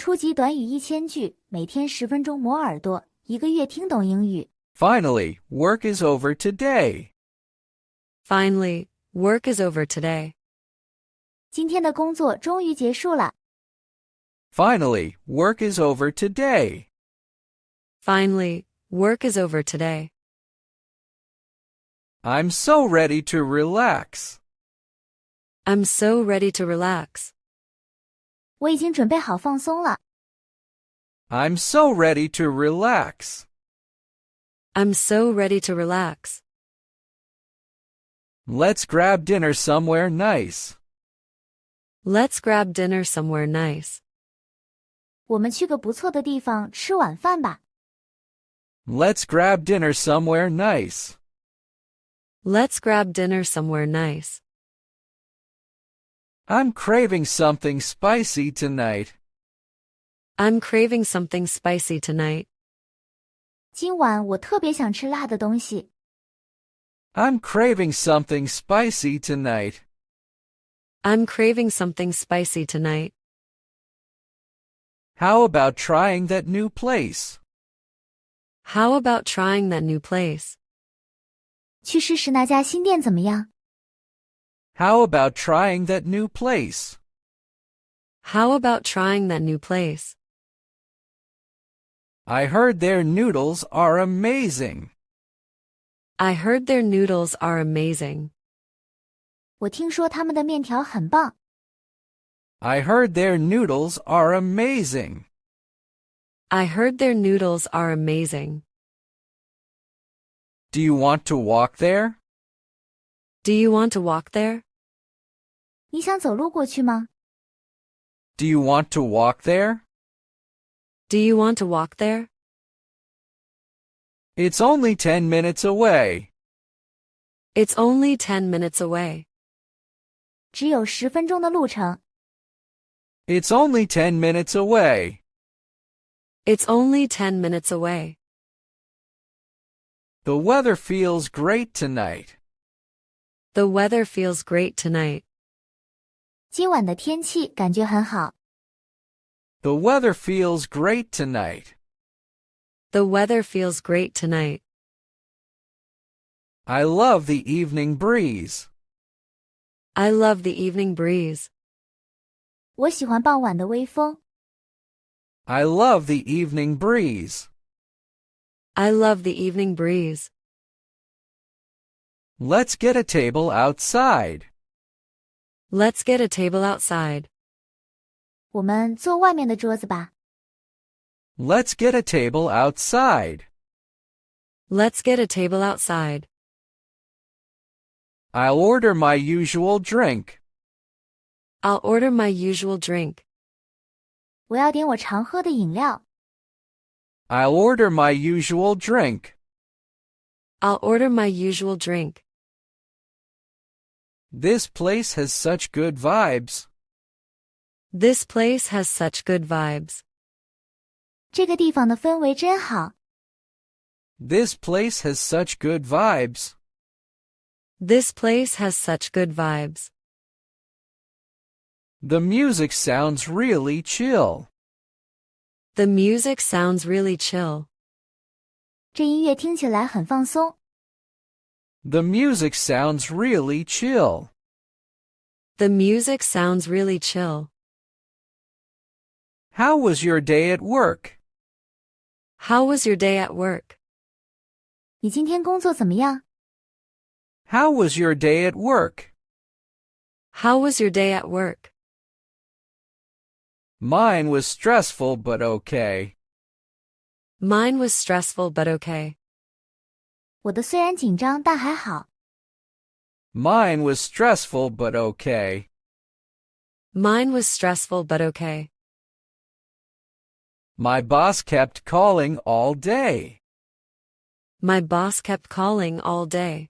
初级短语1000句，每天10分钟磨耳朵，一个月听懂英语。Finally, work is over today. Finally, work is over today. 今天的工作终于结束了。Finally, work is over today. Finally, work is over today. I'm so ready to relax. I'm so ready to relax. 我已经准备好放松了。I'm so ready to relax. I'm so ready to relax. Let's grab dinner somewhere nice. Let's grab dinner somewhere nice. 我们去个不错的地方吃晚饭吧。Let's grab dinner somewhere nice. Let's grab dinner somewhere nice. I'm craving something spicy tonight. I'm craving something spicy tonight. 今晚我特别想吃辣的东西。I'm craving something spicy tonight. I'm craving something spicy tonight. How about trying that new place? How about trying that new place? 去试试那家新店怎么样？ How about trying that new place? How about trying that new place? I heard their noodles are amazing. I heard their noodles are amazing. 我听说他们的面条很棒。I heard their noodles are amazing. I heard their noodles are amazing. Do you want to walk there? Do you want to walk there? 你想走路过去吗？ Do you want to walk there? Do you want to walk there? It's only 10 minutes away. It's only 10 minutes away. 只有10分钟的路程。 It's only 10 minutes away. It's only 10 minutes away. The weather feels great tonight. The weather feels great tonight. 今晚的天气感觉很好。 The weather feels great tonight. The weather feels great tonight. I love the evening breeze. I love the evening breeze. 我喜欢傍晚的微风。 I love the evening breeze. I love the evening breeze. Let's get a table outside. Let's get a table outside. 我们坐外面的桌子吧。 Let's get a table outside. Let's get a table outside. I'll order my usual drink. I'll order my usual drink. 我要点我常喝的饮料。 I'll order my usual drink. I'll order my usual drink. This place has such good vibes. This place has such good vibes. 这个地方的氛围真好。 This place has such good vibes. This place has such good vibes. The music sounds really chill. The music sounds really chill. 这音乐听起来很放松。 The music sounds really chill. The music sounds really chill. How was your day at work? How was your day at work? 你今天工作怎么样？ How was your day at work? How was your day at work? Mine was stressful but okay. Mine was stressful but okay. 我的虽然紧张，但还好。 Mine was stressful but okay. Mine was stressful but okay. My boss kept calling all day. My boss kept calling all day.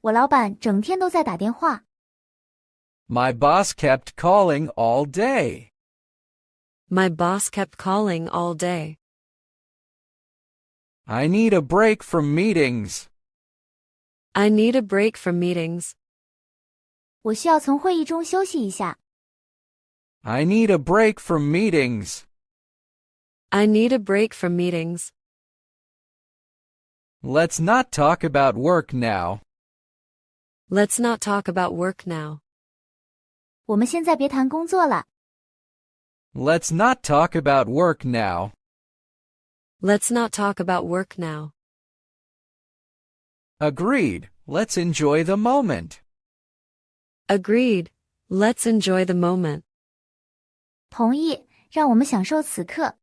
我老板整天都在打电话。 My boss kept calling all day. My boss kept calling all day. I need a break from meetings. I need a break from meetings. 我需要从会议中休息一下。I need a break from meetings. I need a break from meetings. Let's not talk about work now. Let's not talk about work now. 我们现在别谈工作了。Let's not talk about work now. Let's not talk about work now. Agreed. Let's enjoy the moment. Agreed. Let's enjoy the moment. 同意，让我们享受此刻。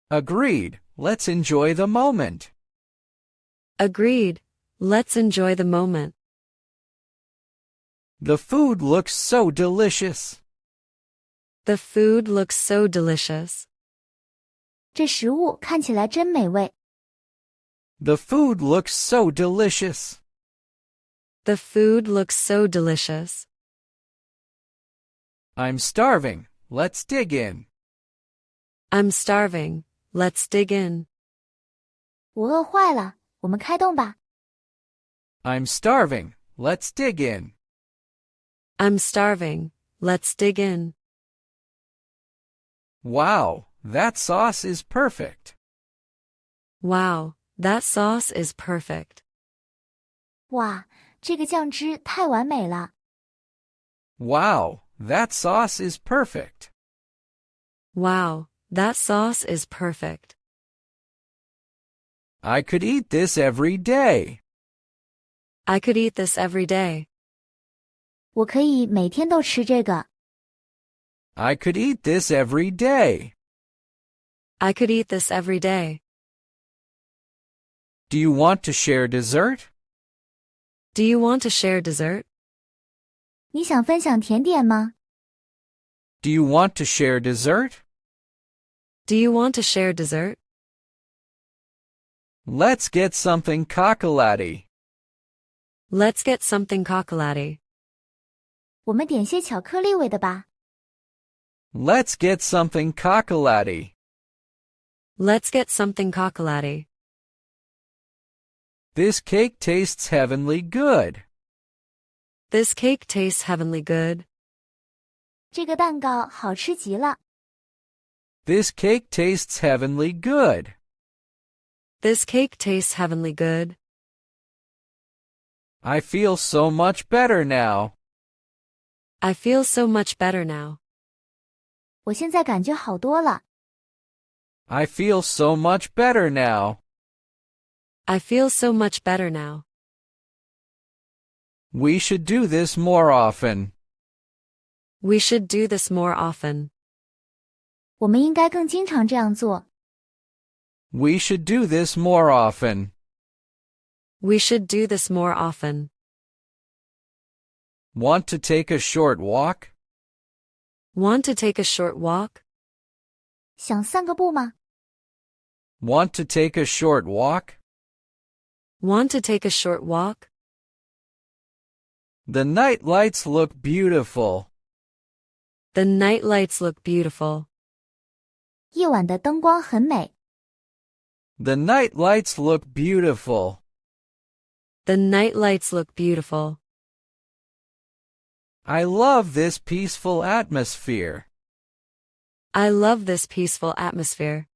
Agreed. Let's enjoy the moment. Agreed. Let's enjoy the moment. The food looks so delicious. The food looks so delicious. 这食物看起来真美味。The food looks so delicious. The food looks so delicious. I'm starving. Let's dig in. I'm starving. Let's dig in. 我饿坏了，我们开动吧。I'm starving. Let's dig in. I'm starving. Let's dig in. Wow, that sauce is perfect. Wow, that sauce is perfect. 哇，这个酱汁太完美了。Wow, that sauce is perfect. Wow, that sauce is perfect. I could eat this every day. I could eat this every day. 我可以每天都吃这个。I could eat this every day. I could eat this every day. Do you want to share dessert? Do you want to share dessert? 你想分享甜点吗？ Do you want to share dessert? Do you want to share dessert? Let's get something chocolatey. Let's get something chocolatey. 我们点些巧克力味的吧。Let's get something chocolatey. Let's get something chocolatey. This cake tastes heavenly good. This cake tastes heavenly good. 这个蛋糕好吃极了。This cake tastes heavenly good. This cake tastes heavenly good. I feel so much better now. I feel so much better now. 我现在感觉好多了。I feel so much better now. I feel so much better now. We should do this more often. We should do this more often. 我们应该更经常这样做。We should do this more often. We should do this more often. Want to take a short walk? Want to take a short walk? 想散个步吗？ Want to take a short walk? Want to take a short walk? The night lights look beautiful. The night lights look beautiful. 夜晚的灯光很美。The night lights look beautiful. The night lights look beautiful. I love this peaceful atmosphere. I love this peaceful atmosphere.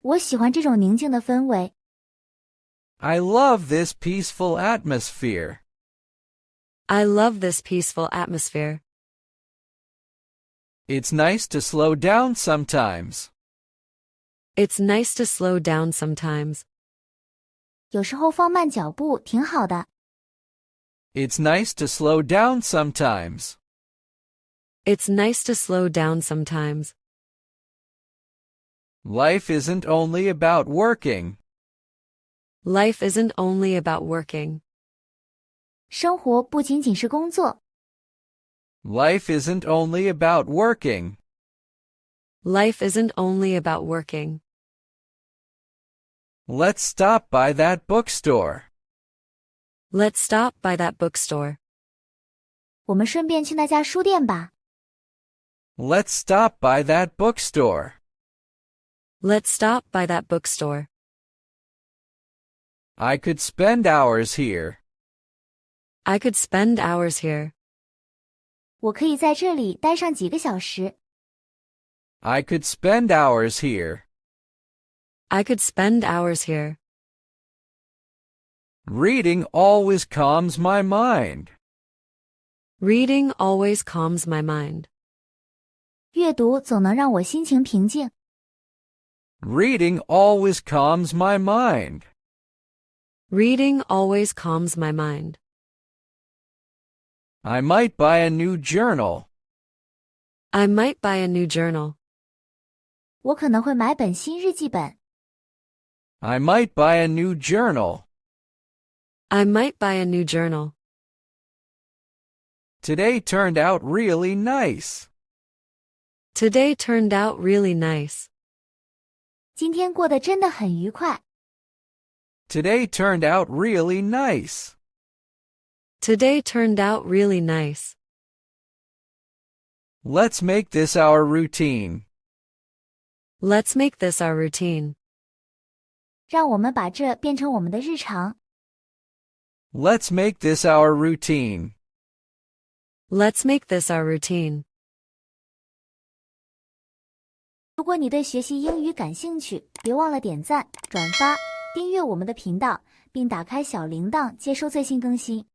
我喜欢这种宁静的氛围。I love this peaceful atmosphere. I love this peaceful atmosphere. It's nice to slow down sometimes. It's nice to slow down sometimes. 有时候放慢脚步挺好的。It's nice to slow down sometimes. It's nice to slow down sometimes. Life isn't only about working. Life isn't only about working. 生活不仅仅是工作。Life isn't only about working. Life isn't only about working. Let's stop by that bookstore. Let's stop by that bookstore. 我们顺便去那家书店吧。Let's stop by that bookstore. Let's stop by that bookstore. I could spend hours here. I could spend hours here. 我可以在这里待上几个小时。I could spend hours here. I could spend hours here. Reading always calms my mind. Reading always calms my mind. 阅读总能让我心情平静。Reading always calms my mind. Reading always calms my mind. I might buy a new journal. I might buy a new journal. 我可能会买本新日记本。I might buy a new journal. I might buy a new journal. Today turned out really nice. Today turned out really nice. 今天过得真的很愉快。Today turned out really nice. Today turned out really nice. Let's make this our routine. Let's make this our routine. 让我们把这变成我们的日常。Let's make this our routine. Let's make this our routine. 如果你对学习英语感兴趣，别忘了点赞、转发、订阅我们的频道，并打开小铃铛接收最新更新。